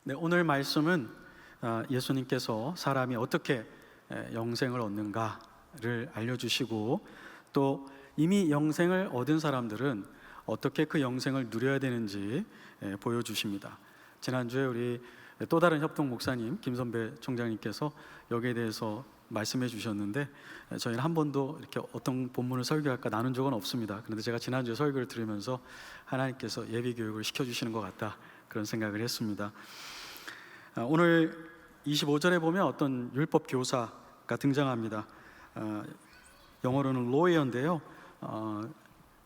네, 오늘 말씀은 예수님께서 사람이 어떻게 영생을 얻는가를 알려주시고, 또 이미 영생을 얻은 사람들은 어떻게 그 영생을 누려야 되는지 보여주십니다. 지난주에 우리 또 다른 협동 목사님 김선배 총장님께서 여기에 대해서 말씀해 주셨는데, 저희는 한 번도 이렇게 어떤 본문을 설교할까 나눈 적은 없습니다. 그런데 제가 지난주에 설교를 들으면서 하나님께서 예비 교육을 시켜주시는 것 같다, 그런 생각을 했습니다. 오늘 25절에 보면 어떤 율법 교사가 등장합니다. 영어로는 로이어인데요,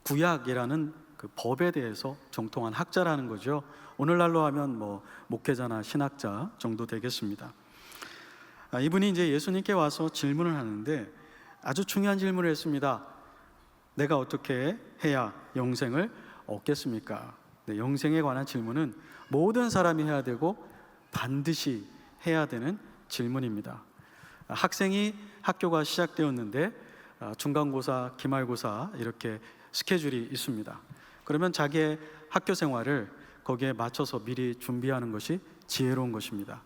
구약이라는 그 법에 대해서 정통한 학자라는 거죠. 오늘날로 하면 목회자나 신학자 정도 되겠습니다. 이분이 이제 예수님께 와서 질문을 하는데 아주 중요한 질문을 했습니다. 내가 어떻게 해야 영생을 얻겠습니까? 네, 영생에 관한 질문은 모든 사람이 해야 되고 반드시 해야 되는 질문입니다. 학생이 학교가 시작되었는데 중간고사, 기말고사 이렇게 스케줄이 있습니다. 그러면 자기의 학교 생활을 거기에 맞춰서 미리 준비하는 것이 지혜로운 것입니다.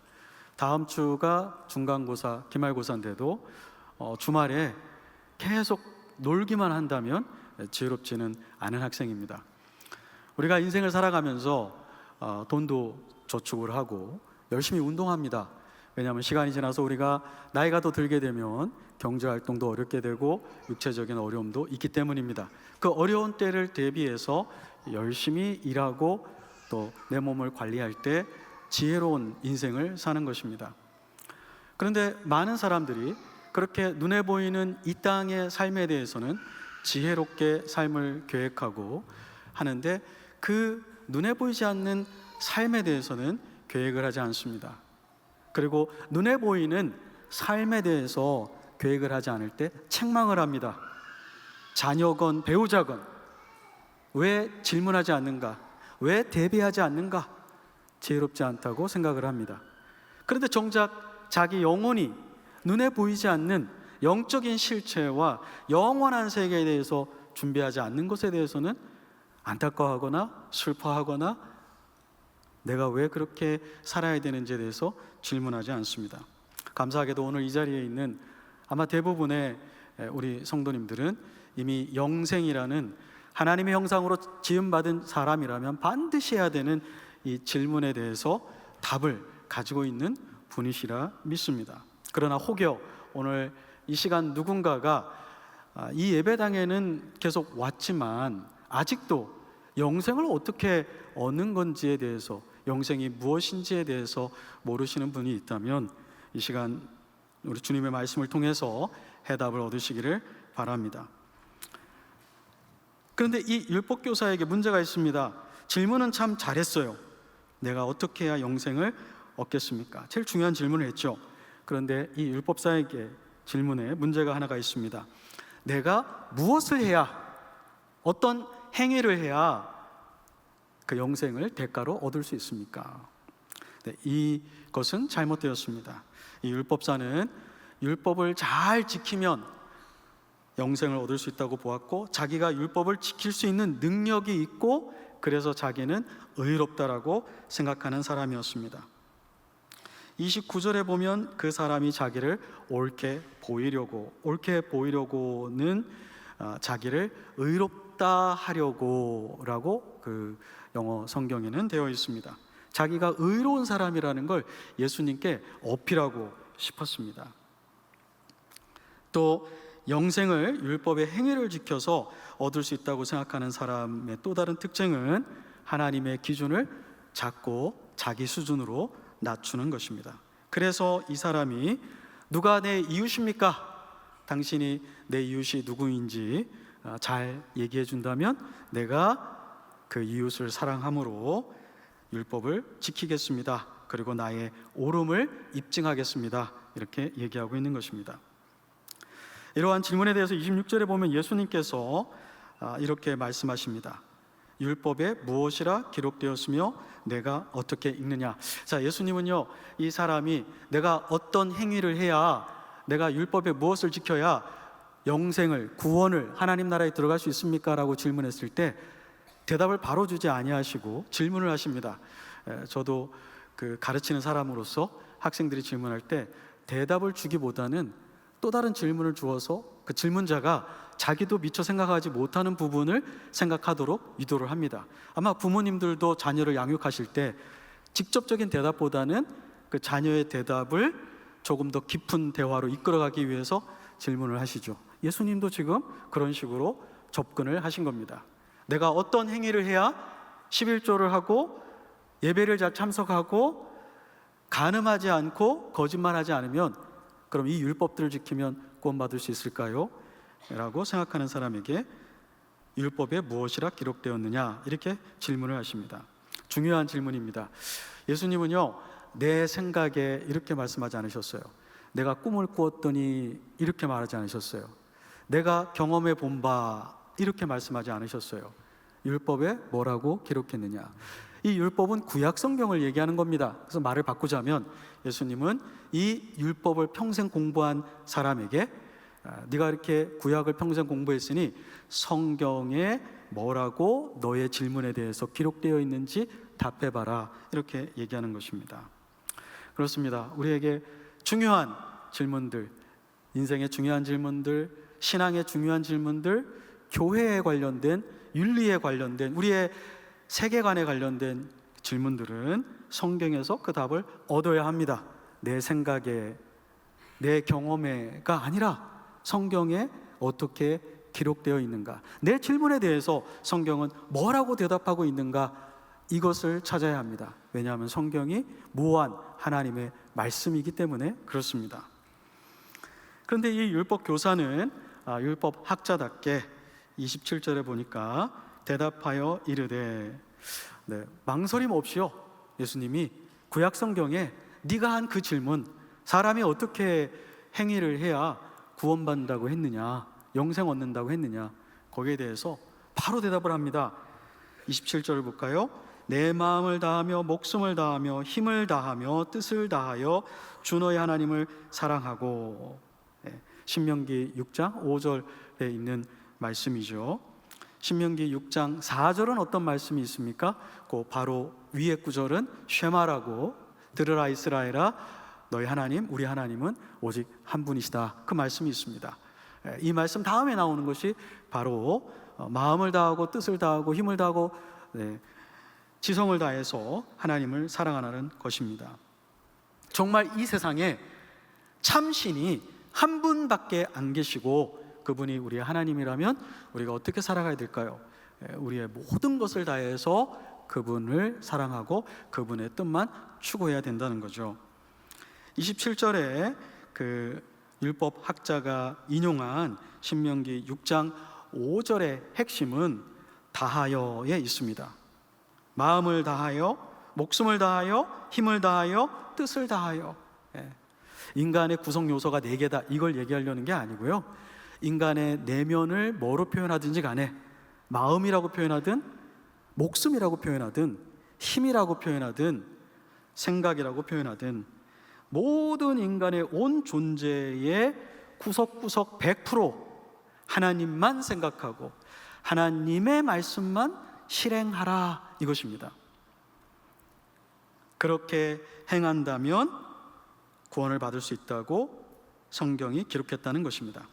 다음 주가 중간고사, 기말고사인데도 주말에 계속 놀기만 한다면 지혜롭지는 않은 학생입니다. 우리가 인생을 살아가면서 돈도 저축을 하고 열심히 운동합니다. 왜냐하면 시간이 지나서 우리가 나이가 더 들게 되면 경제활동도 어렵게 되고 육체적인 어려움도 있기 때문입니다. 그 어려운 때를 대비해서 열심히 일하고 또 내 몸을 관리할 때 지혜로운 인생을 사는 것입니다. 그런데 많은 사람들이 그렇게 눈에 보이는 이 땅의 삶에 대해서는 지혜롭게 삶을 계획하고 하는데, 그 눈에 보이지 않는 삶에 대해서는 계획을 하지 않습니다. 그리고 눈에 보이는 삶에 대해서 계획을 하지 않을 때 책망을 합니다. 자녀건 배우자건 왜 질문하지 않는가? 왜 대비하지 않는가? 지혜롭지 않다고 생각을 합니다. 그런데 정작 자기 영혼이 눈에 보이지 않는 영적인 실체와 영원한 세계에 대해서 준비하지 않는 것에 대해서는 안타까워하거나 슬퍼하거나 내가 왜 그렇게 살아야 되는지에 대해서 질문하지 않습니다. 감사하게도 오늘 이 자리에 있는 아마 대부분의 우리 성도님들은 이미 영생이라는 하나님의 형상으로 지음받은 사람이라면 반드시 해야 되는 이 질문에 대해서 답을 가지고 있는 분이시라 믿습니다. 그러나 혹여 오늘 이 시간 누군가가 이 예배당에는 계속 왔지만 아직도 영생을 어떻게 얻는 건지에 대해서, 영생이 무엇인지에 대해서 모르시는 분이 있다면 이 시간 우리 주님의 말씀을 통해서 해답을 얻으시기를 바랍니다. 그런데 이 율법교사에게 문제가 있습니다. 질문은 참 잘했어요. 내가 어떻게 해야 영생을 얻겠습니까? 제일 중요한 질문을 했죠. 그런데 이 율법사에게 질문에 문제가 하나가 있습니다. 내가 무엇을 해야, 어떤 행위를 해야 그 영생을 대가로 얻을 수 있습니까? 네, 이것은 잘못되었습니다. 이 율법사는 율법을 잘 지키면 영생을 얻을 수 있다고 보았고, 자기가 율법을 지킬 수 있는 능력이 있고 그래서 자기는 의롭다라고 생각하는 사람이었습니다. 29절에 보면 그 사람이 자기를 옳게 보이려고는 자기를 의롭다 하려고 라고 그 영어 성경에는 되어 있습니다. 자기가 의로운 사람이라는 걸 예수님께 어필하고 싶었습니다. 또 영생을 율법의 행위를 지켜서 얻을 수 있다고 생각하는 사람의 또 다른 특징은 하나님의 기준을 작고 자기 수준으로 낮추는 것입니다. 그래서 이 사람이 누가 내 이웃입니까? 당신이 내 이웃이 누구인지 잘 얘기해 준다면 내가 그 이웃을 사랑함으로 율법을 지키겠습니다. 그리고 나의 옳음을 입증하겠습니다. 이렇게 얘기하고 있는 것입니다. 이러한 질문에 대해서 26절에 보면 예수님께서 이렇게 말씀하십니다. 율법에 무엇이라 기록되었으며 내가 어떻게 읽느냐. 자, 예수님은요, 이 사람이 내가 어떤 행위를 해야, 내가 율법에 무엇을 지켜야 영생을, 구원을, 하나님 나라에 들어갈 수 있습니까? 라고 질문했을 때 대답을 바로 주지 아니하시고 질문을 하십니다. 저도 그 가르치는 사람으로서 학생들이 질문할 때 대답을 주기보다는 또 다른 질문을 주어서 그 질문자가 자기도 미처 생각하지 못하는 부분을 생각하도록 유도를 합니다. 아마 부모님들도 자녀를 양육하실 때 직접적인 대답보다는 그 자녀의 대답을 조금 더 깊은 대화로 이끌어가기 위해서 질문을 하시죠. 예수님도 지금 그런 식으로 접근을 하신 겁니다. 내가 어떤 행위를 해야 11조를 하고 예배를 잘 참석하고 간음하지 않고 거짓말하지 않으면 그럼 이 율법들을 지키면 구원받을 수 있을까요? 라고 생각하는 사람에게 율법에 무엇이라 기록되었느냐 이렇게 질문을 하십니다. 중요한 질문입니다. 예수님은요, 내 생각에 이렇게 말씀하지 않으셨어요. 내가 꿈을 꾸었더니 이렇게 말하지 않으셨어요. 내가 경험해 본 바 이렇게 말씀하지 않으셨어요. 율법에 뭐라고 기록했느냐. 이 율법은 구약 성경을 얘기하는 겁니다. 그래서 말을 바꾸자면 예수님은 이 율법을 평생 공부한 사람에게 네가 이렇게 구약을 평생 공부했으니 성경에 뭐라고 너의 질문에 대해서 기록되어 있는지 답해봐라 이렇게 얘기하는 것입니다. 그렇습니다. 우리에게 중요한 질문들, 인생의 중요한 질문들, 신앙의 중요한 질문들, 교회에 관련된, 윤리에 관련된, 우리의 세계관에 관련된 질문들은 성경에서 그 답을 얻어야 합니다. 내 생각에, 내 경험에가 아니라 성경에 어떻게 기록되어 있는가, 내 질문에 대해서 성경은 뭐라고 대답하고 있는가, 이것을 찾아야 합니다. 왜냐하면 성경이 무한 하나님의 말씀이기 때문에 그렇습니다. 그런데 이 율법 교사는 율법 학자답게 27절에 보니까 대답하여 이르되, 망설임 없이요, 예수님이 구약 성경에 네가 한 그 질문, 사람이 어떻게 행위를 해야 구원받는다고 했느냐, 영생 얻는다고 했느냐, 거기에 대해서 바로 대답을 합니다. 27절을 볼까요? 내 마음을 다하며 목숨을 다하며 힘을 다하며 뜻을 다하여 주 너의 하나님을 사랑하고. 신명기 6장 5절에 있는 말씀이죠. 신명기 6장 4절은 어떤 말씀이 있습니까? 그 바로 위의 구절은 쉐마라고, 들으라 이스라엘아 너희 하나님, 우리 하나님은 오직 한 분이시다, 그 말씀이 있습니다. 이 말씀 다음에 나오는 것이 바로 마음을 다하고 뜻을 다하고 힘을 다하고 지성을 다해서 하나님을 사랑하라는 것입니다. 정말 이 세상에 참신이 한 분밖에 안 계시고 그분이 우리의 하나님이라면 우리가 어떻게 살아가야 될까요? 우리의 모든 것을 다해서 그분을 사랑하고 그분의 뜻만 추구해야 된다는 거죠. 27절에 그 율법 학자가 인용한 신명기 6장 5절의 핵심은 다하여에 있습니다. 마음을 다하여, 목숨을 다하여, 힘을 다하여, 뜻을 다하여. 인간의 구성 요소가 4개다, 이걸 얘기하려는 게 아니고요, 인간의 내면을 뭐로 표현하든지 간에 마음이라고 표현하든 목숨이라고 표현하든 힘이라고 표현하든 생각이라고 표현하든 모든 인간의 온 존재의 구석구석 100% 하나님만 생각하고 하나님의 말씀만 실행하라, 이것입니다. 그렇게 행한다면 구원을 받을 수 있다고 성경이 기록했다는 것입니다.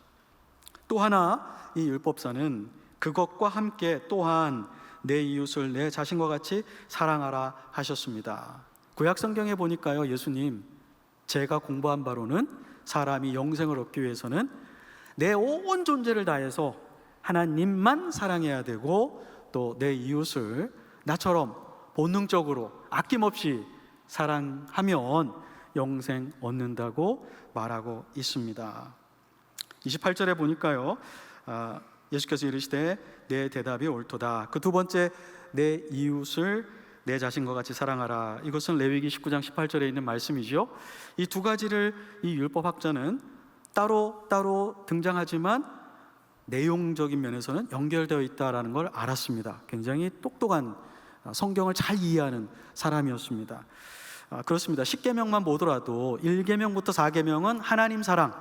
또 하나 이 율법사는 그것과 함께 또한 내 이웃을 내 자신과 같이 사랑하라 하셨습니다. 구약 성경에 보니까요, 예수님, 제가 공부한 바로는 사람이 영생을 얻기 위해서는 내 온 존재를 다해서 하나님만 사랑해야 되고 또 내 이웃을 나처럼 본능적으로 아낌없이 사랑하면 영생 얻는다고 말하고 있습니다. 28절에 보니까요, 예수께서 이르시되 내 대답이 옳도다. 그 두 번째, 내 이웃을 내 자신과 같이 사랑하라, 이것은 레위기 19장 18절에 있는 말씀이죠. 이 두 가지를 이 율법학자는 따로 등장하지만 내용적인 면에서는 연결되어 있다는 걸 알았습니다. 굉장히 똑똑한, 성경을 잘 이해하는 사람이었습니다. 그렇습니다. 10계명만 보더라도 1계명부터 4계명은 하나님 사랑,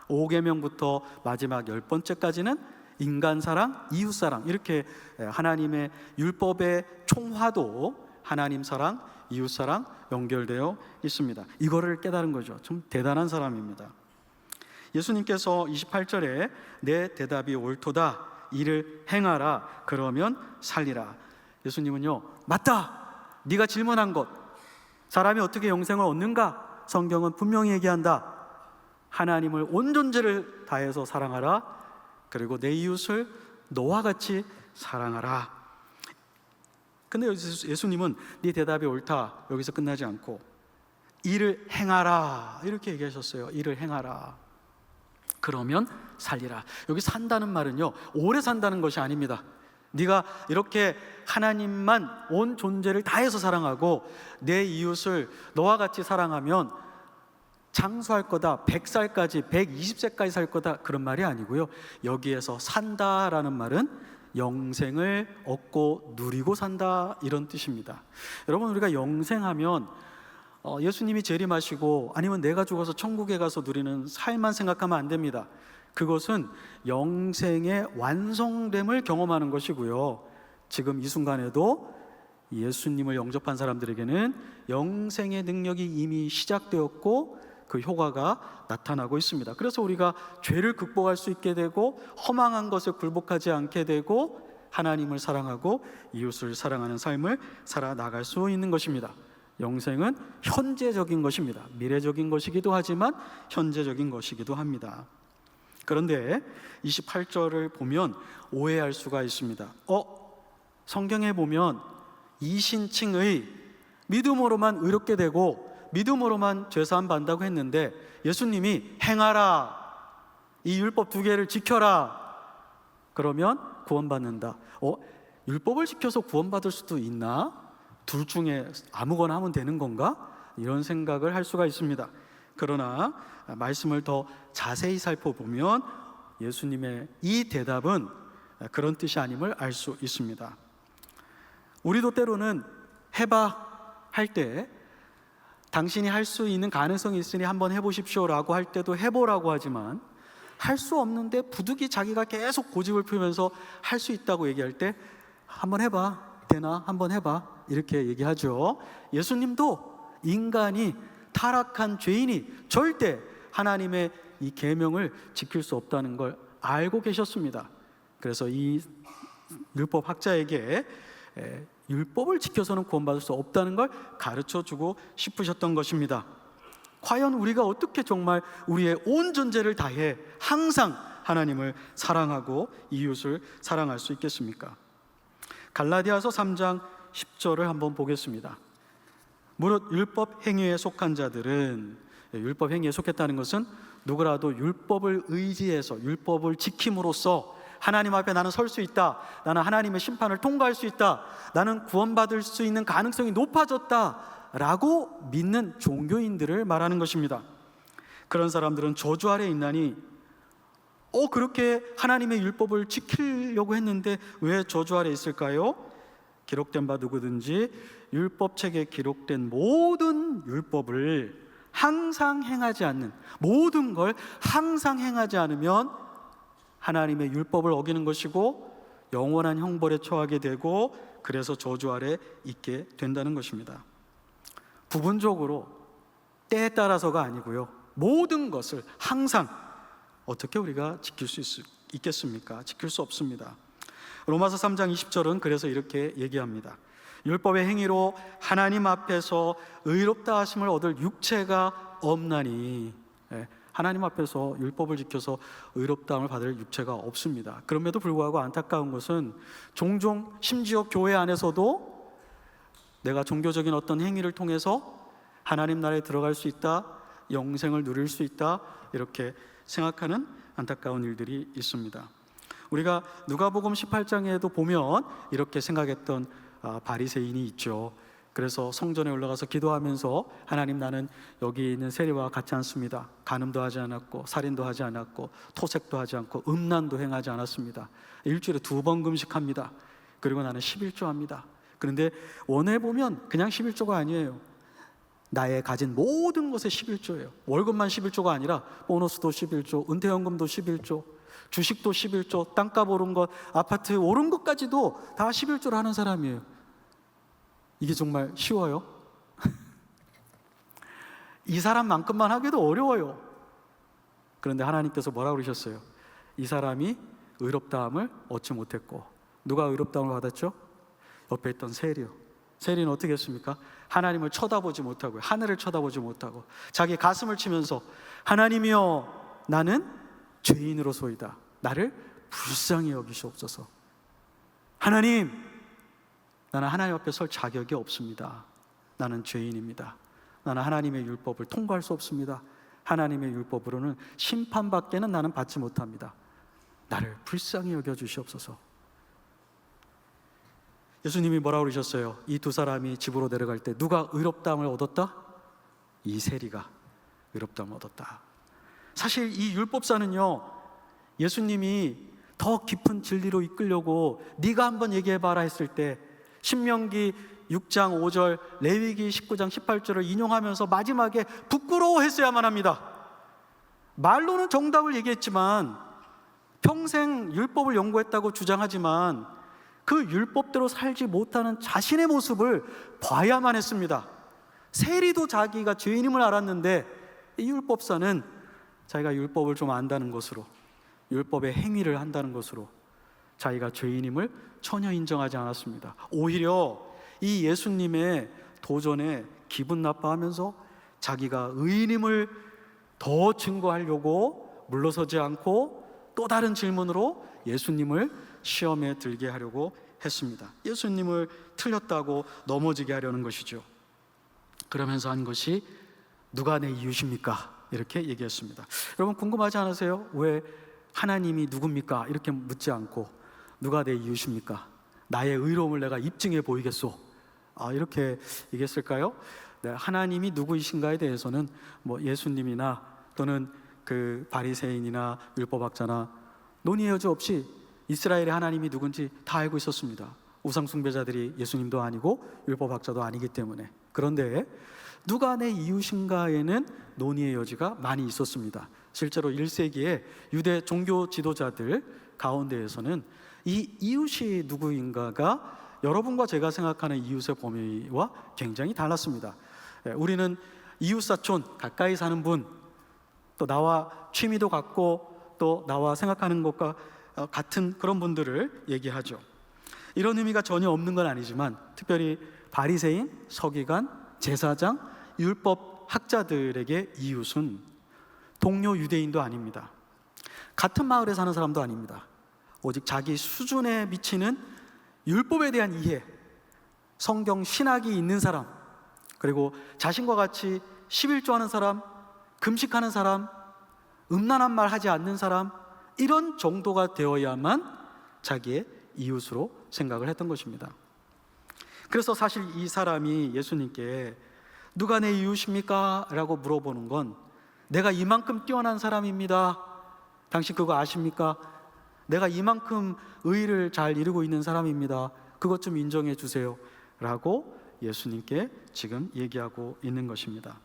5계명부터 마지막 10번째까지는 인간 사랑, 이웃 사랑, 이렇게 하나님의 율법의 총화도 하나님 사랑, 이웃사랑 연결되어 있습니다. 이거를 깨달은 거죠. 좀 대단한 사람입니다. 예수님께서 28절에 내 대답이 옳도다, 이를 행하라, 그러면 살리라. 예수님은요, 맞다, 네가 질문한 것, 사람이 어떻게 영생을 얻는가? 성경은 분명히 얘기한다. 하나님을 온 존재를 다해서 사랑하라, 그리고 내 이웃을 너와 같이 사랑하라. 근데 예수님은 네 대답이 옳다, 여기서 끝나지 않고 이를 행하라, 이렇게 얘기하셨어요. 이를 행하라, 그러면 살리라. 여기 산다는 말은요, 오래 산다는 것이 아닙니다. 네가 이렇게 하나님만 온 존재를 다해서 사랑하고 내 이웃을 너와 같이 사랑하면 장수할 거다, 100살까지 120세까지 살 거다, 그런 말이 아니고요. 여기에서 산다라는 말은 영생을 얻고 누리고 산다, 이런 뜻입니다. 여러분, 우리가 영생하면 예수님이 재림하시고 아니면 내가 죽어서 천국에 가서 누리는 삶만 생각하면 안 됩니다. 그것은 영생의 완성됨을 경험하는 것이고요, 지금 이 순간에도 예수님을 영접한 사람들에게는 영생의 능력이 이미 시작되었고 그 효과가 나타나고 있습니다. 그래서 우리가 죄를 극복할 수 있게 되고 허망한 것을 굴복하지 않게 되고 하나님을 사랑하고 이웃을 사랑하는 삶을 살아나갈 수 있는 것입니다. 영생은 현재적인 것입니다. 미래적인 것이기도 하지만 현재적인 것이기도 합니다. 그런데 28절을 보면 오해할 수가 있습니다. 성경에 보면 이신칭의, 믿음으로만 의롭게 되고 믿음으로만 죄사함 받는다고 했는데 예수님이 행하라, 이 율법 2개를 지켜라, 그러면 구원받는다. 율법을 지켜서 구원받을 수도 있나? 둘 중에 아무거나 하면 되는 건가? 이런 생각을 할 수가 있습니다. 그러나 말씀을 더 자세히 살펴보면 예수님의 이 대답은 그런 뜻이 아님을 알 수 있습니다. 우리도 때로는 해봐 할 때 당신이 할 수 있는 가능성이 있으니 한번 해보십시오라고 할 때도 해보라고 하지만 할 수 없는데 부득이 자기가 계속 고집을 피우면서 할 수 있다고 얘기할 때 한번 해봐, 되나? 한번 해봐, 이렇게 얘기하죠. 예수님도 인간이, 타락한 죄인이 절대 하나님의 이 계명을 지킬 수 없다는 걸 알고 계셨습니다. 그래서 이 율법 학자에게 율법을 지켜서는 구원받을 수 없다는 걸 가르쳐주고 싶으셨던 것입니다. 과연 우리가 어떻게 정말 우리의 온 존재를 다해 항상 하나님을 사랑하고 이웃을 사랑할 수 있겠습니까? 갈라디아서 3장 10절을 한번 보겠습니다. 무릇 율법 행위에 속한 자들은, 율법 행위에 속했다는 것은 누구라도 율법을 의지해서 율법을 지킴으로써 하나님 앞에 나는 설 수 있다, 나는 하나님의 심판을 통과할 수 있다, 나는 구원받을 수 있는 가능성이 높아졌다 라고 믿는 종교인들을 말하는 것입니다. 그런 사람들은 저주 아래 있나니 그렇게 하나님의 율법을 지키려고 했는데 왜 저주 아래 있을까요? 기록된 바 누구든지 율법책에 기록된 모든 율법을 항상 행하지 않는, 모든 걸 항상 행하지 않으면 하나님의 율법을 어기는 것이고 영원한 형벌에 처하게 되고 그래서 저주 아래 있게 된다는 것입니다. 부분적으로 때에 따라서가 아니고요, 모든 것을 항상 어떻게 우리가 지킬 수 있겠습니까? 지킬 수 없습니다. 로마서 3장 20절은 그래서 이렇게 얘기합니다. 율법의 행위로 하나님 앞에서 의롭다 하심을 얻을 육체가 없나니, 하나님 앞에서 율법을 지켜서 의롭다함을 받을 육체가 없습니다. 그럼에도 불구하고 안타까운 것은 종종 심지어 교회 안에서도 내가 종교적인 어떤 행위를 통해서 하나님 나라에 들어갈 수 있다, 영생을 누릴 수 있다, 이렇게 생각하는 안타까운 일들이 있습니다. 우리가 누가복음 18장에도 보면 이렇게 생각했던 바리새인이 있죠. 그래서 성전에 올라가서 기도하면서 하나님, 나는 여기 있는 세리와 같지 않습니다. 간음도 하지 않았고 살인도 하지 않았고 토색도 하지 않고 음란도 행하지 않았습니다. 일주일에 2번 금식합니다. 그리고 나는 11조 합니다. 그런데 원에 보면 그냥 11조가 아니에요. 나의 가진 모든 것에 11조예요. 월급만 11조가 아니라 보너스도 11조, 은퇴연금도 11조, 주식도 11조, 땅값 오른 것, 아파트 오른 것까지도 다 11조를 하는 사람이에요. 이게 정말 쉬워요? 이 사람만큼만 하기도 어려워요. 그런데 하나님께서 뭐라고 그러셨어요? 이 사람이 의롭다함을 얻지 못했고, 누가 의롭다함을 받았죠? 옆에 있던 세리요. 세리는 어떻게 했습니까? 하나님을 쳐다보지 못하고, 하늘을 쳐다보지 못하고 자기 가슴을 치면서 하나님이여, 나는 죄인으로소이다. 나를 불쌍히 여기시옵소서. 하나님, 나는 하나님 앞에 설 자격이 없습니다. 나는 죄인입니다. 나는 하나님의 율법을 통과할 수 없습니다. 하나님의 율법으로는 심판밖에는 나는 받지 못합니다. 나를 불쌍히 여겨주시옵소서. 예수님이 뭐라고 그러셨어요? 이 두 사람이 집으로 내려갈 때 누가 의롭다함을 얻었다? 이 세리가 의롭다함을 얻었다. 사실 이 율법사는요, 예수님이 더 깊은 진리로 이끌려고 네가 한번 얘기해봐라 했을 때 신명기 6장 5절, 레위기 19장 18절을 인용하면서 마지막에 부끄러워했어야만 합니다. 말로는 정답을 얘기했지만, 평생 율법을 연구했다고 주장하지만 그 율법대로 살지 못하는 자신의 모습을 봐야만 했습니다. 세리도 자기가 죄인임을 알았는데 이 율법사는 자기가 율법을 좀 안다는 것으로, 율법의 행위를 한다는 것으로 자기가 죄인임을 전혀 인정하지 않았습니다. 오히려 이 예수님의 도전에 기분 나빠하면서 자기가 의인임을 더 증거하려고 물러서지 않고 또 다른 질문으로 예수님을 시험에 들게 하려고 했습니다. 예수님을 틀렸다고 넘어지게 하려는 것이죠. 그러면서 한 것이 누가 내 이웃입니까? 이렇게 얘기했습니다. 여러분 궁금하지 않으세요? 왜 하나님이 누굽니까? 이렇게 묻지 않고 누가 내 이웃입니까? 나의 의로움을 내가 입증해 보이겠소. 이렇게 얘기했을까요? 네, 하나님이 누구이신가에 대해서는 뭐 예수님이나 또는 그 바리새인이나 율법학자나 논의의 여지 없이 이스라엘의 하나님이 누군지 다 알고 있었습니다. 우상 숭배자들이 예수님도 아니고 율법학자도 아니기 때문에. 그런데 누가 내 이웃인가에는 논의의 여지가 많이 있었습니다. 실제로 1세기에 유대 종교 지도자들 가운데에서는 이 이웃이 누구인가가 여러분과 제가 생각하는 이웃의 범위와 굉장히 달랐습니다. 우리는 이웃사촌, 가까이 사는 분, 또 나와 취미도 같고 또 나와 생각하는 것과 같은 그런 분들을 얘기하죠. 이런 의미가 전혀 없는 건 아니지만 특별히 바리새인, 서기관, 제사장, 율법 학자들에게 이웃은 동료 유대인도 아닙니다. 같은 마을에 사는 사람도 아닙니다. 오직 자기 수준에 미치는 율법에 대한 이해, 성경 신학이 있는 사람, 그리고 자신과 같이 11조 하는 사람, 금식하는 사람, 음란한 말 하지 않는 사람, 이런 정도가 되어야만 자기의 이웃으로 생각을 했던 것입니다. 그래서 사실 이 사람이 예수님께 누가 내 이웃입니까? 라고 물어보는 건 내가 이만큼 뛰어난 사람입니다. 당신 그거 아십니까? 내가 이만큼 의의를 잘 이루고 있는 사람입니다. 그것 좀 인정해 주세요. 라고 예수님께 지금 얘기하고 있는 것입니다.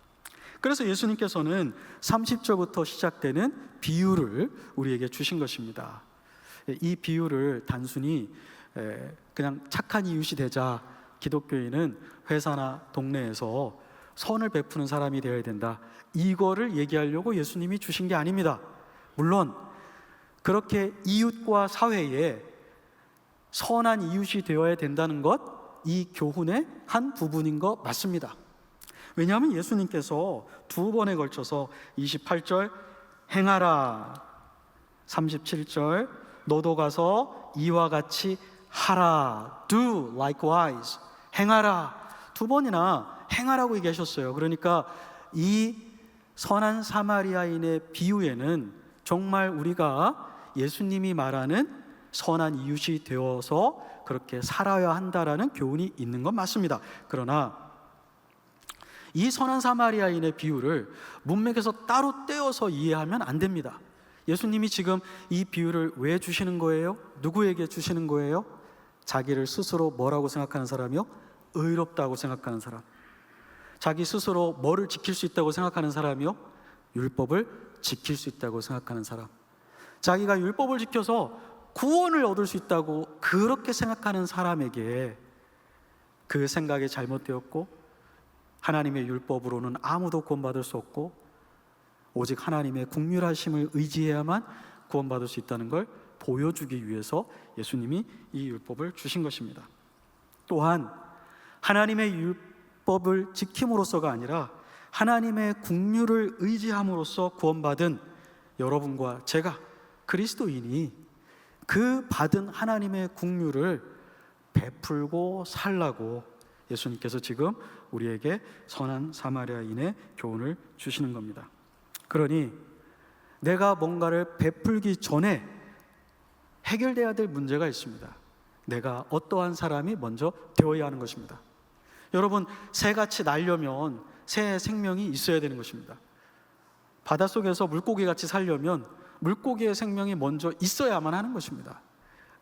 그래서 예수님께서는 30절부터 시작되는 비유를 우리에게 주신 것입니다. 이 비유를 단순히 그냥 착한 이웃이 되자, 기독교인은 회사나 동네에서 선을 베푸는 사람이 되어야 된다, 이거를 얘기하려고 예수님이 주신 게 아닙니다. 물론 그렇게 이웃과 사회에 선한 이웃이 되어야 된다는 것, 이 교훈의 한 부분인 거 맞습니다. 왜냐하면 예수님께서 두 번에 걸쳐서 28절 행하라, 37절 너도 가서 이와 같이 하라, do likewise, 행하라, 두 번이나 행하라고 얘기하셨어요. 그러니까 이 선한 사마리아인의 비유에는 정말 우리가 예수님이 말하는 선한 이웃이 되어서 그렇게 살아야 한다라는 교훈이 있는 건 맞습니다. 그러나 이 선한 사마리아인의 비유를 문맥에서 따로 떼어서 이해하면 안 됩니다. 예수님이 지금 이 비유를 왜 주시는 거예요? 누구에게 주시는 거예요? 자기를 스스로 뭐라고 생각하는 사람이요? 의롭다고 생각하는 사람. 자기 스스로 뭐를 지킬 수 있다고 생각하는 사람이요? 율법을 지킬 수 있다고 생각하는 사람. 자기가 율법을 지켜서 구원을 얻을 수 있다고 그렇게 생각하는 사람에게 그 생각이 잘못되었고 하나님의 율법으로는 아무도 구원받을 수 없고 오직 하나님의 긍휼하심을 의지해야만 구원받을 수 있다는 걸 보여주기 위해서 예수님이 이 율법을 주신 것입니다. 또한 하나님의 율법을 지킴으로써가 아니라 하나님의 긍휼을 의지함으로써 구원받은 여러분과 제가, 그리스도인이 그 받은 하나님의 긍휼을 베풀고 살라고 예수님께서 지금 우리에게 선한 사마리아인의 교훈을 주시는 겁니다. 그러니 내가 뭔가를 베풀기 전에 해결돼야 될 문제가 있습니다. 내가 어떠한 사람이 먼저 되어야 하는 것입니다. 여러분, 새같이 날려면 새의 생명이 있어야 되는 것입니다. 바닷속에서 물고기같이 살려면 물고기의 생명이 먼저 있어야만 하는 것입니다.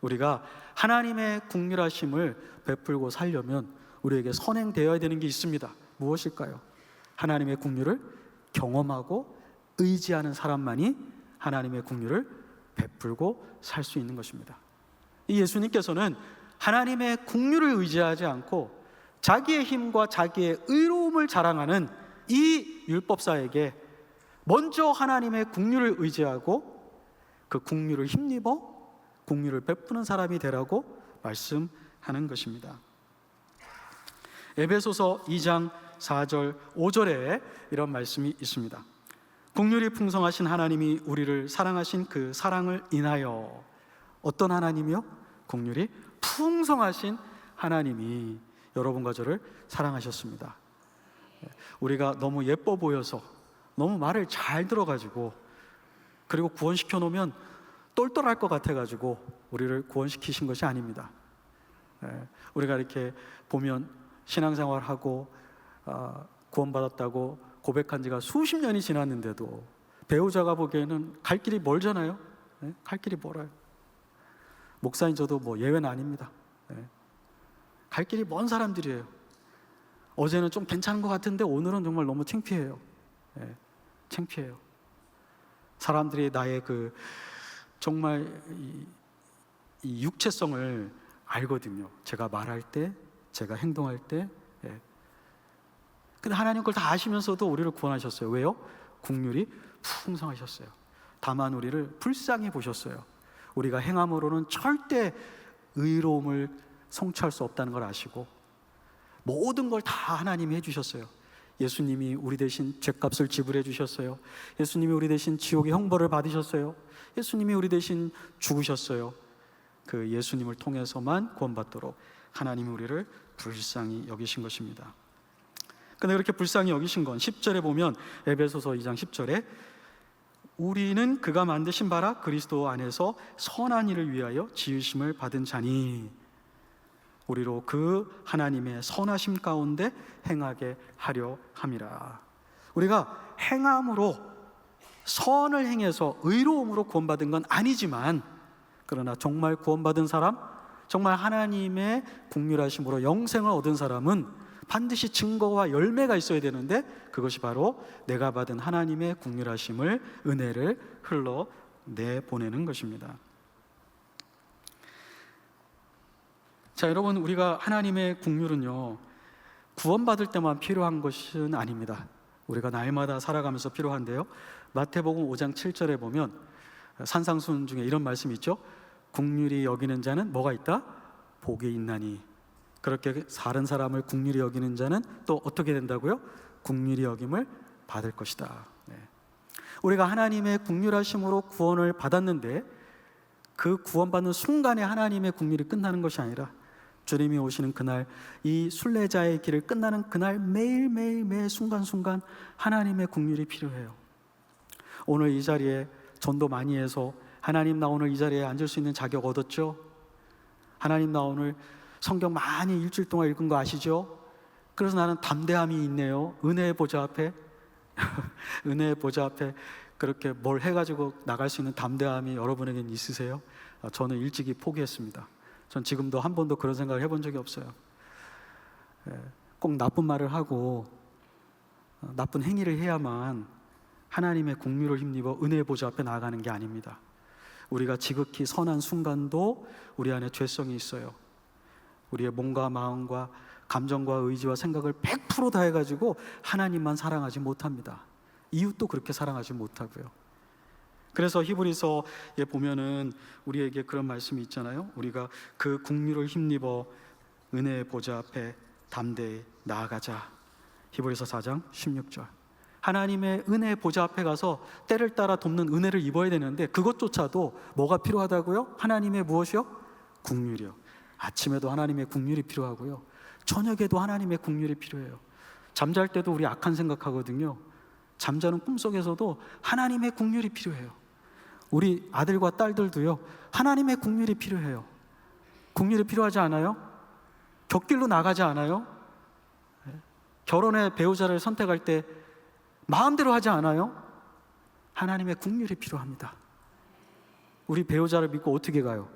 우리가 하나님의 긍휼하심을 베풀고 살려면 우리에게 선행되어야 되는 게 있습니다. 무엇일까요? 하나님의 긍휼을 경험하고 의지하는 사람만이 하나님의 긍휼을 베풀고 살 수 있는 것입니다. 이 예수님께서는 하나님의 긍휼을 의지하지 않고 자기의 힘과 자기의 의로움을 자랑하는 이 율법사에게 먼저 하나님의 긍휼을 의지하고 그 긍휼을 힘입어 긍휼을 베푸는 사람이 되라고 말씀하는 것입니다. 에베소서 2장 4절 5절에 이런 말씀이 있습니다. 긍휼이 풍성하신 하나님이 우리를 사랑하신 그 사랑을 인하여, 어떤 하나님이요? 긍휼이 풍성하신 하나님이 여러분과 저를 사랑하셨습니다. 우리가 너무 예뻐 보여서, 너무 말을 잘 들어가지고, 그리고 구원시켜 놓으면 똘똘할 것 같아가지고 우리를 구원시키신 것이 아닙니다. 우리가 이렇게 보면 신앙생활하고 구원받았다고 고백한 지가 수십 년이 지났는데도 배우자가 보기에는 갈 길이 멀잖아요. 갈 길이 멀어요. 목사인 저도 뭐 예외는 아닙니다. 갈 길이 먼 사람들이에요. 어제는 좀 괜찮은 것 같은데 오늘은 정말 너무 창피해요. 창피해요. 사람들이 나의 그 정말 이 육체성을 알거든요. 제가 말할 때, 제가 행동할 때. 근데 하나님 그걸 다 아시면서도 우리를 구원하셨어요. 왜요? 긍휼이 풍성하셨어요. 다만 우리를 불쌍히 보셨어요. 우리가 행함으로는 절대 의로움을 성취할 수 없다는 걸 아시고 모든 걸 다 하나님이 해주셨어요. 예수님이 우리 대신 죗값을 지불해 주셨어요. 예수님이 우리 대신 지옥의 형벌을 받으셨어요. 예수님이 우리 대신 죽으셨어요. 그 예수님을 통해서만 구원받도록 하나님이 우리를 불쌍히 여기신 것입니다. 근데 그렇게 불쌍히 여기신 건 10절에 보면, 에베소서 2장 10절에 우리는 그가 만드신 바라 그리스도 안에서 선한 일을 위하여 지으심을 받은 자니 우리로 그 하나님의 선하심 가운데 행하게 하려 함이라. 우리가 행함으로, 선을 행해서 의로움으로 구원받은 건 아니지만, 그러나 정말 구원받은 사람, 정말 하나님의 긍휼하심으로 영생을 얻은 사람은 반드시 증거와 열매가 있어야 되는데, 그것이 바로 내가 받은 하나님의 긍휼하심을, 은혜를 흘러내보내는 것입니다. 자, 여러분, 우리가 하나님의 긍휼은요, 구원받을 때만 필요한 것은 아닙니다. 우리가 날마다 살아가면서 필요한데요, 마태복음 5장 7절에 보면 산상순 중에 이런 말씀이 있죠. 긍휼히 여기는 자는 뭐가 있다? 복이 있나니. 그렇게 다른 사람을 긍휼히 여기는 자는 또 어떻게 된다고요? 긍휼히 여김을 받을 것이다. 우리가 하나님의 긍휼하심으로 구원을 받았는데 그 구원받는 순간에 하나님의 긍휼이 끝나는 것이 아니라 주님이 오시는 그날, 이 순례자의 길을 끝나는 그날 매일매일 매 순간순간 하나님의 긍휼이 필요해요. 오늘 이 자리에 전도 많이 해서 하나님 나 오늘 이 자리에 앉을 수 있는 자격 얻었죠? 하나님 나 오늘 성경 많이 일주일 동안 읽은 거 아시죠? 그래서 나는 담대함이 있네요. 은혜의 보좌 앞에 은혜의 보좌 앞에 그렇게 뭘 해가지고 나갈 수 있는 담대함이 여러분에게는 있으세요? 저는 일찍이 포기했습니다. 전 지금도 한 번도 그런 생각을 해본 적이 없어요. 꼭 나쁜 말을 하고 나쁜 행위를 해야만 하나님의 긍휼을 힘입어 은혜의 보좌 앞에 나아가는 게 아닙니다. 우리가 지극히 선한 순간도 우리 안에 죄성이 있어요. 우리의 몸과 마음과 감정과 의지와 생각을 100% 다해가지고 하나님만 사랑하지 못합니다. 이웃도 그렇게 사랑하지 못하고요. 그래서 히브리서에 보면은 우리에게 그런 말씀이 있잖아요. 우리가 그 국류를 힘입어 은혜의 보좌 앞에 담대히 나아가자. 히브리서 4장 16절. 하나님의 은혜의 보좌 앞에 가서 때를 따라 돕는 은혜를 입어야 되는데 그것조차도 뭐가 필요하다고요? 하나님의 무엇이요? 국률이요. 아침에도 하나님의 국률이 필요하고요, 저녁에도 하나님의 국률이 필요해요. 잠잘 때도 우리 악한 생각하거든요. 잠자는 꿈속에서도 하나님의 국률이 필요해요. 우리 아들과 딸들도요, 하나님의 국률이 필요해요. 국률이 필요하지 않아요? 곁길로 나가지 않아요? 결혼의 배우자를 선택할 때 마음대로 하지 않아요? 하나님의 국률이 필요합니다. 우리 배우자를 믿고 어떻게 가요?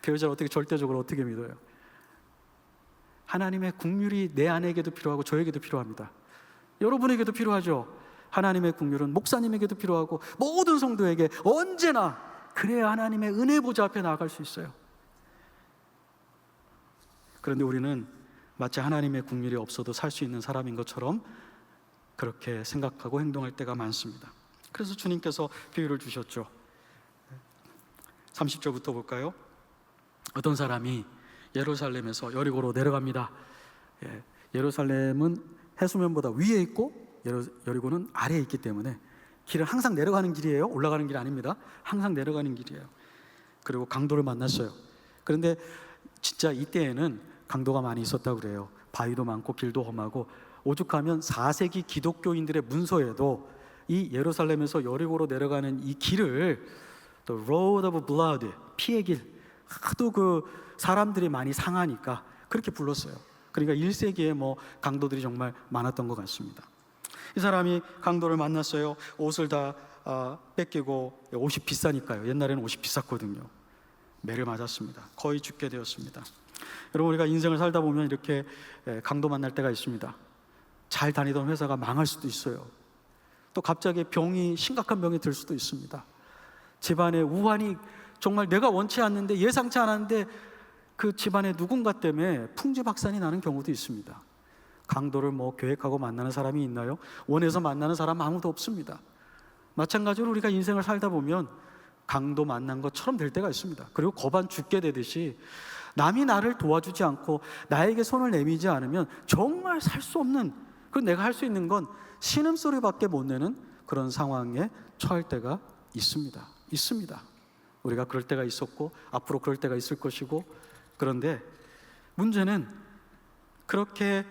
배우자를 어떻게 절대적으로 어떻게 믿어요? 하나님의 국률이 내 아내에게도 필요하고 저에게도 필요합니다. 여러분에게도 필요하죠. 하나님의 국률은 목사님에게도 필요하고 모든 성도에게 언제나, 그래야 하나님의 은혜 보좌 앞에 나아갈 수 있어요. 그런데 우리는 마치 하나님의 국률이 없어도 살 수 있는 사람인 것처럼 그렇게 생각하고 행동할 때가 많습니다. 그래서 주님께서 비유를 주셨죠. 30절부터 볼까요? 어떤 사람이 예루살렘에서 여리고로 내려갑니다. 예루살렘은 해수면보다 위에 있고 여리고는 아래에 있기 때문에 길은 항상 내려가는 길이에요. 올라가는 길이 아닙니다. 항상 내려가는 길이에요. 그리고 강도를 만났어요. 그런데 진짜 이때에는 강도가 많이 있었다고 그래요. 바위도 많고 길도 험하고, 오죽하면 4세기 기독교인들의 문서에도 이 예루살렘에서 여리고로 내려가는 이 길을 The Road of Blood, 피의 길, 하도 그 사람들이 많이 상하니까 그렇게 불렀어요. 그러니까 1세기에 뭐 강도들이 정말 많았던 것 같습니다. 이 사람이 강도를 만났어요. 옷을 다 뺏기고, 옷이 비싸니까요. 옛날에는 옷이 비쌌거든요. 매를 맞았습니다. 거의 죽게 되었습니다. 여러분, 우리가 인생을 살다 보면 이렇게 강도 만날 때가 있습니다. 잘 다니던 회사가 망할 수도 있어요. 또 갑자기 심각한 병이 들 수도 있습니다. 집안의 우환이 정말 내가 원치 않는데, 예상치 않았는데 그 집안의 누군가 때문에 풍지박산이 나는 경우도 있습니다. 강도를 계획하고 만나는 사람이 있나요? 원해서 만나는 사람 아무도 없습니다. 마찬가지로 우리가 인생을 살다 보면 강도 만난 것처럼 될 때가 있습니다. 그리고 거반 죽게 되듯이 남이 나를 도와주지 않고 나에게 손을 내미지 않으면 정말 살 수 없는, 그리고 내가 할 수 있는 건 신음소리밖에 못 내는 그런 상황에 처할 때가 있습니다. 우리가 그럴 때가 있었고 앞으로 그럴 때가 있을 것이고, 그런데 문제는 그렇게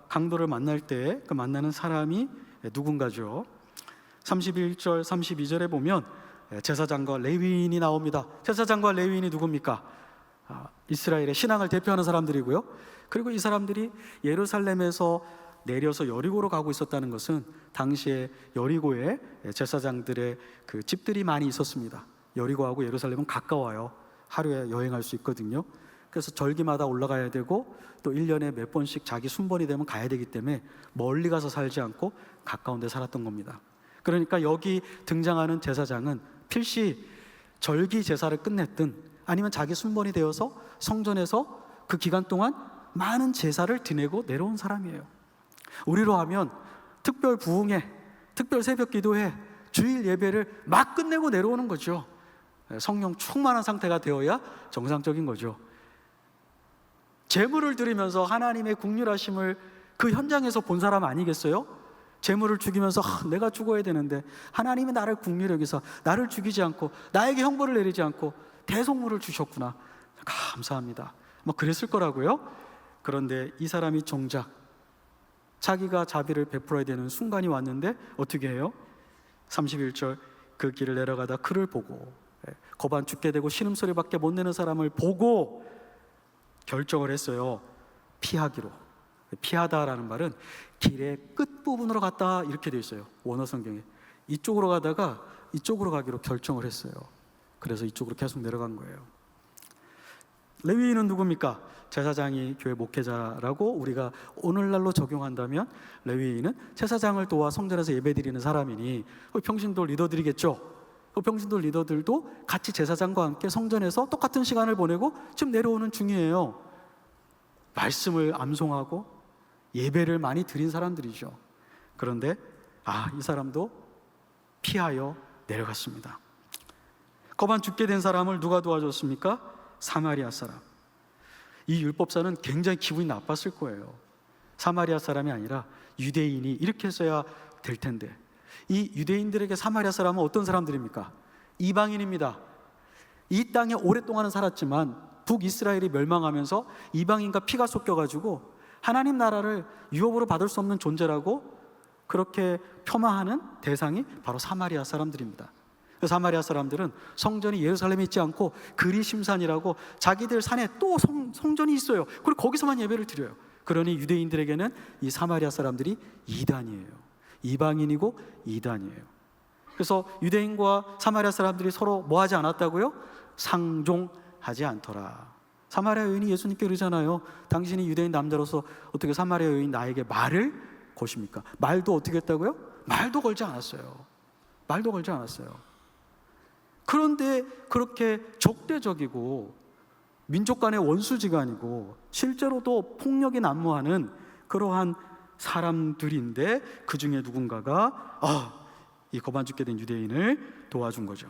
강도를 만날 때 그 만나는 사람이 누군가죠. 31절 32절에 보면 제사장과 레위인이 나옵니다. 제사장과 레위인이 누굽니까? 이스라엘의 신앙을 대표하는 사람들이고요. 그리고 이 사람들이 예루살렘에서 내려서 여리고로 가고 있었다는 것은 당시에 여리고에 제사장들의 그 집들이 많이 있었습니다. 여리고하고 예루살렘은 가까워요. 하루에 여행할 수 있거든요. 그래서 절기마다 올라가야 되고, 또 1년에 몇 번씩 자기 순번이 되면 가야 되기 때문에 멀리 가서 살지 않고 가까운 데 살았던 겁니다. 그러니까 여기 등장하는 제사장은 필시 절기 제사를 끝냈든 아니면 자기 순번이 되어서 성전에서 그 기간 동안 많은 제사를 지내고 내려온 사람이에요. 우리로 하면 특별 부흥회, 특별 새벽 기도회, 주일 예배를 막 끝내고 내려오는 거죠. 성령 충만한 상태가 되어야 정상적인 거죠. 제물을 드리면서 하나님의 국률하심을 그 현장에서 본 사람 아니겠어요? 제물을 죽이면서 내가 죽어야 되는데 하나님이 나를 국률 여기서 나를 죽이지 않고 나에게 형벌을 내리지 않고 대속물을 주셨구나, 감사합니다, 그랬을 거라고요. 그런데 이 사람이 정작 자기가 자비를 베풀어야 되는 순간이 왔는데 어떻게 해요? 31절, 그 길을 내려가다 그를 보고, 거반 죽게 되고 신음소리밖에 못 내는 사람을 보고 결정을 했어요. 피하기로. 피하다라는 말은 길의 끝부분으로 갔다 이렇게 되어 있어요. 원어 성경에. 이쪽으로 가다가 이쪽으로 가기로 결정을 했어요. 그래서 이쪽으로 계속 내려간 거예요. 레위인은 누굽니까? 제사장이 교회 목회자라고 우리가 오늘날로 적용한다면 레위인은 제사장을 도와 성전에서 예배드리는 사람이니 평신도 리더들이겠죠. 평신도 리더들도 같이 제사장과 함께 성전에서 똑같은 시간을 보내고 지금 내려오는 중이에요. 말씀을 암송하고 예배를 많이 드린 사람들이죠. 그런데 이 사람도 피하여 내려갔습니다. 거반 죽게 된 사람을 누가 도와줬습니까? 사마리아 사람. 이 율법사는 굉장히 기분이 나빴을 거예요. 사마리아 사람이 아니라 유대인이 이렇게 했어야 될 텐데, 이 유대인들에게 사마리아 사람은 어떤 사람들입니까? 이방인입니다. 이 땅에 오랫동안은 살았지만 북이스라엘이 멸망하면서 이방인과 피가 섞여가지고 하나님 나라를 유업으로 받을 수 없는 존재라고 그렇게 폄하하는 대상이 바로 사마리아 사람들입니다. 사마리아 사람들은 성전이 예루살렘에 있지 않고 그리심산이라고 자기들 산에 또 성전이 있어요. 그리고 거기서만 예배를 드려요. 그러니 유대인들에게는 이 사마리아 사람들이 이단이에요. 이방인이고 이단이에요. 그래서 유대인과 사마리아 사람들이 서로 뭐 하지 않았다고요? 상종하지 않더라. 사마리아 여인이 예수님께 그러잖아요. 당신이 유대인 남자로서 어떻게 사마리아 여인 나에게 말을 거십니까? 말도 어떻게 했다고요? 말도 걸지 않았어요. 말도 걸지 않았어요. 그런데 그렇게 적대적이고 민족 간의 원수지간이고 실제로도 폭력이 난무하는 그러한 사람들인데 그 중에 누군가가 이 거반 죽게 된 유대인을 도와준 거죠.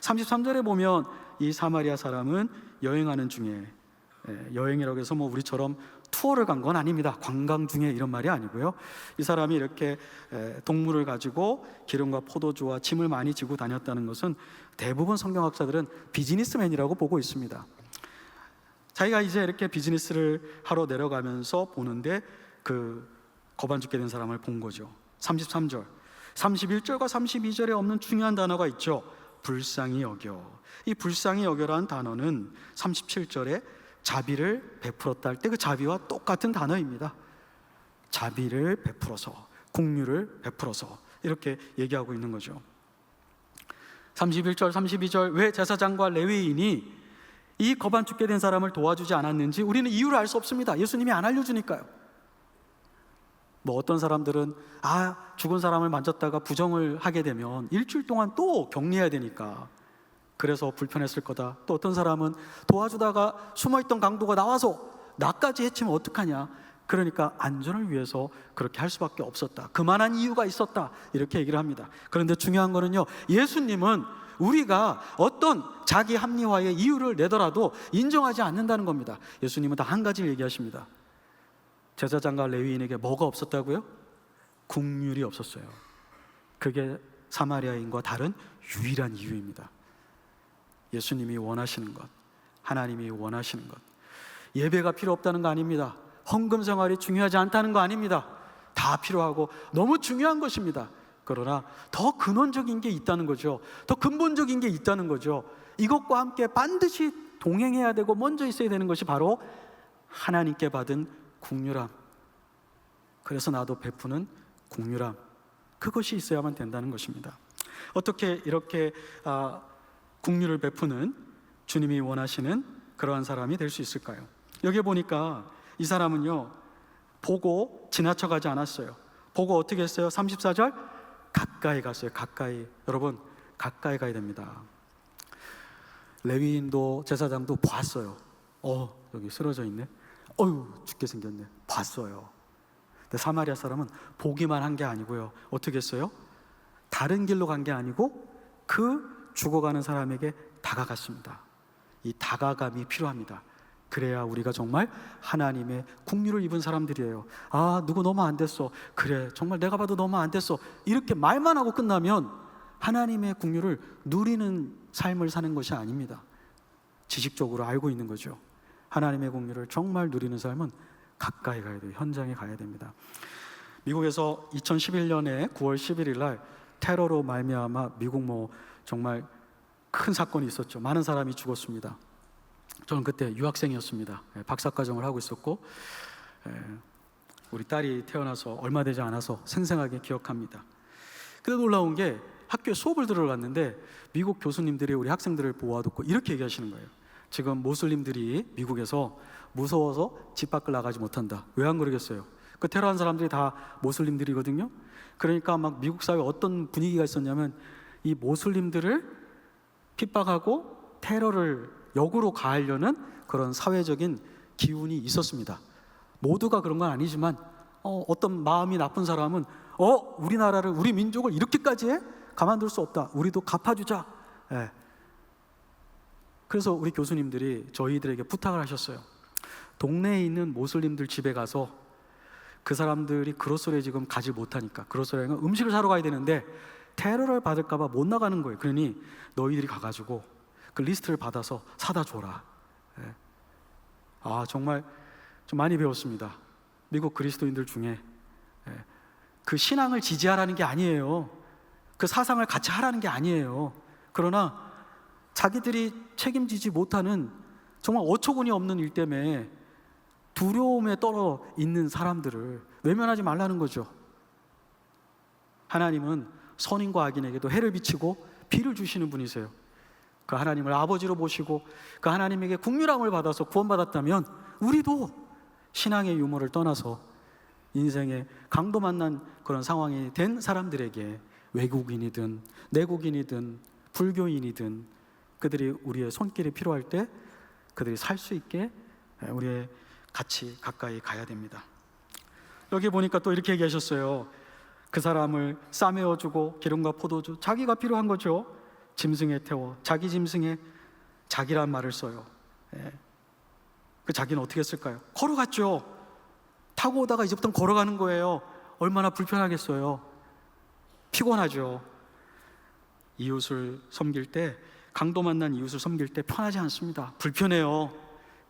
33절에 보면 이 사마리아 사람은 여행하는 중에, 여행이라고 해서 뭐 우리처럼 투어를 간 건 아닙니다. 관광 중에 이런 말이 아니고요. 이 사람이 이렇게 동물을 가지고 기름과 포도주와 짐을 많이 지고 다녔다는 것은 대부분 성경학자들은 비즈니스맨이라고 보고 있습니다. 자기가 이제 이렇게 비즈니스를 하러 내려가면서 보는데 그 거반 죽게 된 사람을 본 거죠. 33절, 31절과 32절에 없는 중요한 단어가 있죠. 불쌍히 여겨. 이 불쌍히 여겨라는 단어는 37절에 자비를 베풀었다 할 때 그 자비와 똑같은 단어입니다. 자비를 베풀어서, 긍휼을 베풀어서 이렇게 얘기하고 있는 거죠. 31절, 32절, 왜 제사장과 레위인이 이 거반 죽게 된 사람을 도와주지 않았는지 우리는 이유를 알 수 없습니다. 예수님이 안 알려주니까요. 뭐 어떤 사람들은 죽은 사람을 만졌다가 부정을 하게 되면 일주일 동안 또 격리해야 되니까 그래서 불편했을 거다. 또 어떤 사람은 도와주다가 숨어있던 강도가 나와서 나까지 해치면 어떡하냐, 그러니까 안전을 위해서 그렇게 할 수밖에 없었다, 그만한 이유가 있었다, 이렇게 얘기를 합니다. 그런데 중요한 거는요, 예수님은 우리가 어떤 자기 합리화의 이유를 내더라도 인정하지 않는다는 겁니다. 예수님은 다 한 가지를 얘기하십니다. 제사장과 레위인에게 뭐가 없었다고요? 긍휼이 없었어요. 그게 사마리아인과 다른 유일한 이유입니다. 예수님이 원하시는 것, 하나님이 원하시는 것, 예배가 필요 없다는 거 아닙니다. 헌금 생활이 중요하지 않다는 거 아닙니다. 다 필요하고 너무 중요한 것입니다. 그러나 더 근원적인 게 있다는 거죠. 더 근본적인 게 있다는 거죠. 이것과 함께 반드시 동행해야 되고 먼저 있어야 되는 것이 바로 하나님께 받은 긍휼함. 그래서 나도 베푸는 긍휼함, 그것이 있어야만 된다는 것입니다. 어떻게 이렇게 긍휼을 베푸는 주님이 원하시는 그러한 사람이 될 수 있을까요? 여기 보니까 이 사람은요, 보고 지나쳐가지 않았어요. 보고 어떻게 했어요? 34절, 가까이 갔어요. 가까이. 여러분, 가까이 가야 됩니다. 레위인도 제사장도 봤어요. 여기 쓰러져 있네. 죽게 생겼네. 봤어요. 근데 사마리아 사람은 보기만 한 게 아니고요, 어떻게 했어요? 다른 길로 간 게 아니고 그 죽어가는 사람에게 다가갔습니다. 이 다가감이 필요합니다. 그래야 우리가 정말 하나님의 긍휼을 입은 사람들이에요. 누구 너무 안 됐어. 그래, 정말 내가 봐도 너무 안 됐어. 이렇게 말만 하고 끝나면 하나님의 긍휼을 누리는 삶을 사는 것이 아닙니다. 지식적으로 알고 있는 거죠. 하나님의 긍휼을 정말 누리는 삶은 가까이 가야 돼요. 현장에 가야 됩니다. 미국에서 2011년에 9월 11일 날 테러로 말미암아 미국 정말 큰 사건이 있었죠. 많은 사람이 죽었습니다. 저는 그때 유학생이었습니다. 박사과정을 하고 있었고, 우리 딸이 태어나서 얼마 되지 않아서 생생하게 기억합니다. 근데 놀라운 게 학교에 수업을 들어갔는데 미국 교수님들이 우리 학생들을 모아놓고 이렇게 얘기하시는 거예요. 지금 모슬림들이 미국에서 무서워서 집 밖을 나가지 못한다. 왜 안 그러겠어요? 그 테러한 사람들이 다 모슬림들이거든요. 그러니까 막 미국 사회에 어떤 분위기가 있었냐면 이 모슬림들을 핍박하고 테러를 역으로 가하려는 그런 사회적인 기운이 있었습니다. 모두가 그런 건 아니지만 어떤 마음이 나쁜 사람은 우리나라를, 우리 민족을 이렇게까지 해? 가만둘 수 없다. 우리도 갚아주자. 예. 그래서 우리 교수님들이 저희들에게 부탁을 하셨어요. 동네에 있는 모슬림들 집에 가서 그 사람들이 그로서리에 지금 가지 못하니까, 그로서리에는 음식을 사러 가야 되는데 테러를 받을까 봐 못 나가는 거예요. 그러니 너희들이 가가지고 그 리스트를 받아서 사다 줘라. 예. 정말 좀 많이 배웠습니다. 미국 그리스도인들 중에 그 신앙을 지지하라는 게 아니에요. 그 사상을 같이 하라는 게 아니에요. 그러나 자기들이 책임지지 못하는 정말 어처구니 없는 일 때문에 두려움에 떨어 있는 사람들을 외면하지 말라는 거죠. 하나님은 선인과 악인에게도 해를 비치고 비를 주시는 분이세요. 그 하나님을 아버지로 모시고 그 하나님에게 국률함을 받아서 구원받았다면 우리도 신앙의 유무를 떠나서 인생의 강도 만난 그런 상황이 된 사람들에게, 외국인이든 내국인이든 불교인이든 그들이 우리의 손길이 필요할 때 그들이 살 수 있게 우리의 같이 가까이 가야 됩니다. 여기 보니까 또 이렇게 얘기하셨어요. 그 사람을 싸매어주고 기름과 포도주, 자기가 필요한 거죠. 짐승에 태워 자기 짐승에 자기란 말을 써요. 그 자기는 어떻게 했을까요? 걸어갔죠. 타고 오다가 이제부터는 걸어가는 거예요. 얼마나 불편하겠어요. 피곤하죠. 이웃을 섬길 때, 강도 만난 이웃을 섬길 때 편하지 않습니다. 불편해요.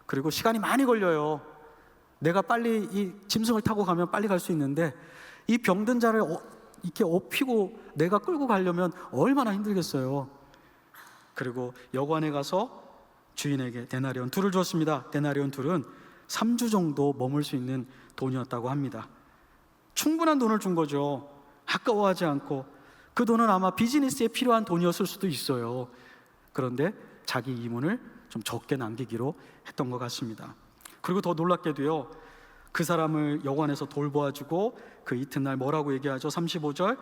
그리고 시간이 많이 걸려요. 내가 빨리 이 짐승을 타고 가면 빨리 갈 수 있는데 이 병든 자를 이렇게 업히고 내가 끌고 가려면 얼마나 힘들겠어요. 그리고 여관에 가서 주인에게 데나리온 둘을 줬습니다. 데나리온 둘은 3주 정도 머물 수 있는 돈이었다고 합니다. 충분한 돈을 준 거죠. 아까워하지 않고. 그 돈은 아마 비즈니스에 필요한 돈이었을 수도 있어요. 그런데 자기 이문을 좀 적게 남기기로 했던 것 같습니다. 그리고 더 놀랍게도요, 그 사람을 여관에서 돌보아주고 그 이튿날 뭐라고 얘기하죠? 35절,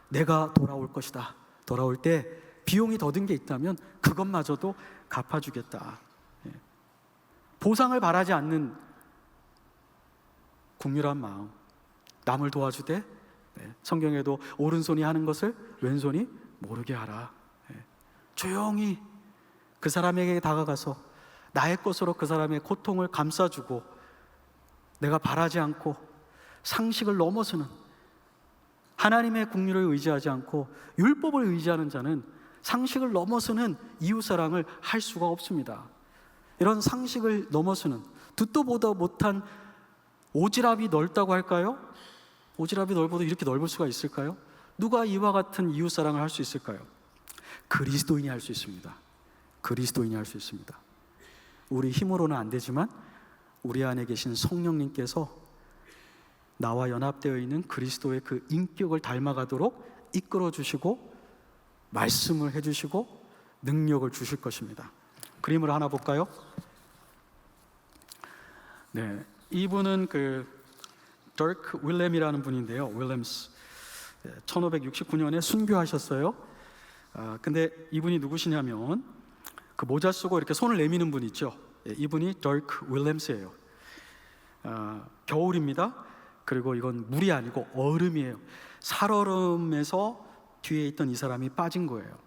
내가 돌아올 것이다. 돌아올 때 비용이 더 든 게 있다면 그것마저도 갚아주겠다. 보상을 바라지 않는 국률한 마음, 남을 도와주되 성경에도 오른손이 하는 것을 왼손이 모르게 하라. 조용히 그 사람에게 다가가서 나의 것으로 그 사람의 고통을 감싸주고, 내가 바라지 않고 상식을 넘어서는, 하나님의 국률을 의지하지 않고 율법을 의지하는 자는 상식을 넘어서는 이웃사랑을 할 수가 없습니다. 이런 상식을 넘어서는, 듣도 보도 못한 오지랖이 넓다고 할까요? 오지랖이 넓어도 이렇게 넓을 수가 있을까요? 누가 이와 같은 이웃사랑을 할 수 있을까요? 그리스도인이 할 수 있습니다. 그리스도인이 할 수 있습니다. 우리 힘으로는 안 되지만 우리 안에 계신 성령님께서 나와 연합되어 있는 그리스도의 그 인격을 닮아가도록 이끌어 주시고 말씀을 해주시고 능력을 주실 것입니다. 그림을 하나 볼까요? 네, 이분은 그 더크 윌렘이라는 분인데요. 윌렘스 1569년에 순교하셨어요. 근데 이분이 누구시냐면 그 모자 쓰고 이렇게 손을 내미는 분 있죠. 이분이 더크 윌렘스예요. 겨울입니다. 그리고 이건 물이 아니고 얼음이에요. 살얼음에서 뒤에 있던 이 사람이 빠진 거예요.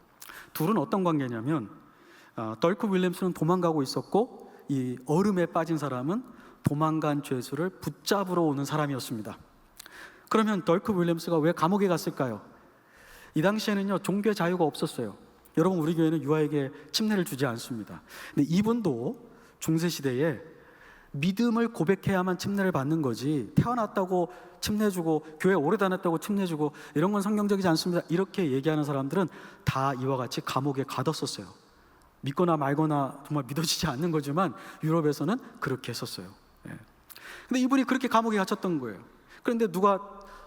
둘은 어떤 관계냐면 더크 윌렘스는 도망가고 있었고 이 얼음에 빠진 사람은 도망간 죄수를 붙잡으러 오는 사람이었습니다. 그러면 더크 윌렘스가 왜 감옥에 갔을까요? 이 당시에는요, 종교 자유가 없었어요. 여러분, 우리 교회는 유아에게 침례를 주지 않습니다. 근데 이분도 중세시대에 믿음을 고백해야만 침례를 받는 거지, 태어났다고 침례주고 교회 오래 다녔다고 침례주고 이런 건 성경적이지 않습니다, 이렇게 얘기하는 사람들은 다 이와 같이 감옥에 가뒀었어요. 믿거나 말거나 정말 믿어지지 않는 거지만 유럽에서는 그렇게 했었어요. 근데 이분이 그렇게 감옥에 갇혔던 거예요. 그런데 누가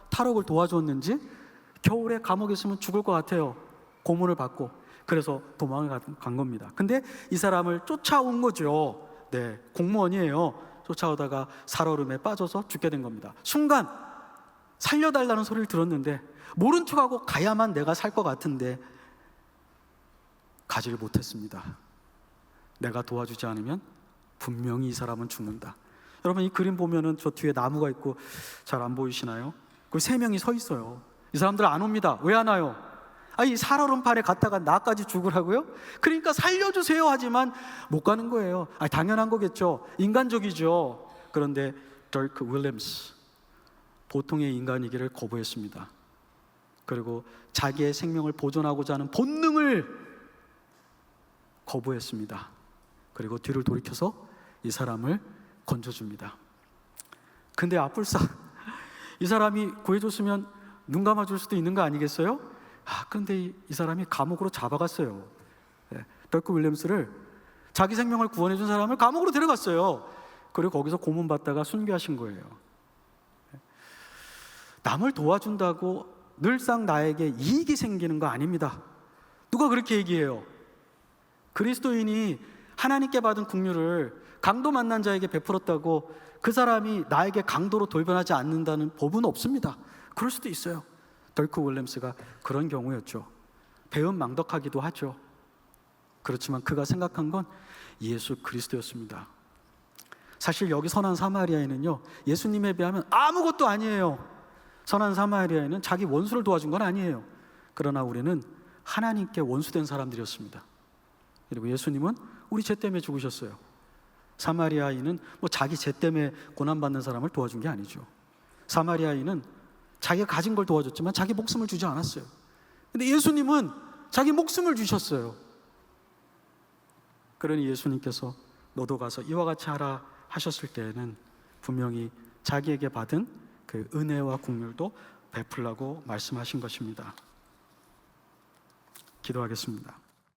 탈옥을 도와줬는지 겨울에 감옥에 있으면 죽을 것 같아요. 고문을 받고. 그래서 도망을 간 겁니다. 근데 이 사람을 쫓아온 거죠. 네, 공무원이에요. 쫓아오다가 살얼음에 빠져서 죽게 된 겁니다. 순간 살려달라는 소리를 들었는데 모른 척하고 가야만 내가 살 것 같은데 가지를 못했습니다. 내가 도와주지 않으면 분명히 이 사람은 죽는다. 여러분 이 그림 보면은 저 뒤에 나무가 있고 잘 안 보이시나요? 그 세 명이 서 있어요. 이 사람들 안 옵니다. 왜 안 와요? 이 살얼음판에 갔다가 나까지 죽으라고요? 그러니까 살려주세요 하지만 못 가는 거예요. 당연한 거겠죠. 인간적이죠. 그런데 더크 윌리엄스, 보통의 인간이기를 거부했습니다. 그리고 자기의 생명을 보존하고자 하는 본능을 거부했습니다. 그리고 뒤를 돌이켜서 이 사람을 건져줍니다. 근데 아뿔싸 이 사람이 구해줬으면 눈 감아줄 수도 있는 거 아니겠어요? 그런데 이 사람이 감옥으로 잡아갔어요. 더크 윌리엄스를, 자기 생명을 구원해준 사람을 감옥으로 데려갔어요. 그리고 거기서 고문받다가 순교하신 거예요. 남을 도와준다고 늘상 나에게 이익이 생기는 거 아닙니다. 누가 그렇게 얘기해요? 그리스도인이 하나님께 받은 긍휼을 강도 만난 자에게 베풀었다고 그 사람이 나에게 강도로 돌변하지 않는다는 법은 없습니다. 그럴 수도 있어요. 더크 윌리엄스가 그런 경우였죠. 배은망덕하기도 하죠. 그렇지만 그가 생각한 건 예수 그리스도였습니다. 사실 여기 선한 사마리아인은요, 예수님에 비하면 아무것도 아니에요. 선한 사마리아인은 자기 원수를 도와준 건 아니에요. 그러나 우리는 하나님께 원수된 사람들이었습니다. 그리고 예수님은 우리 죄 때문에 죽으셨어요. 사마리아인은 자기 죄 때문에 고난받는 사람을 도와준 게 아니죠. 사마리아인은 자기가 가진 걸 도와줬지만 자기 목숨을 주지 않았어요. 근데 예수님은 자기 목숨을 주셨어요. 그러니 예수님께서 너도 가서 이와 같이 하라 하셨을 때에는 분명히 자기에게 받은 그 은혜와 긍휼도 베풀라고 말씀하신 것입니다. 기도하겠습니다.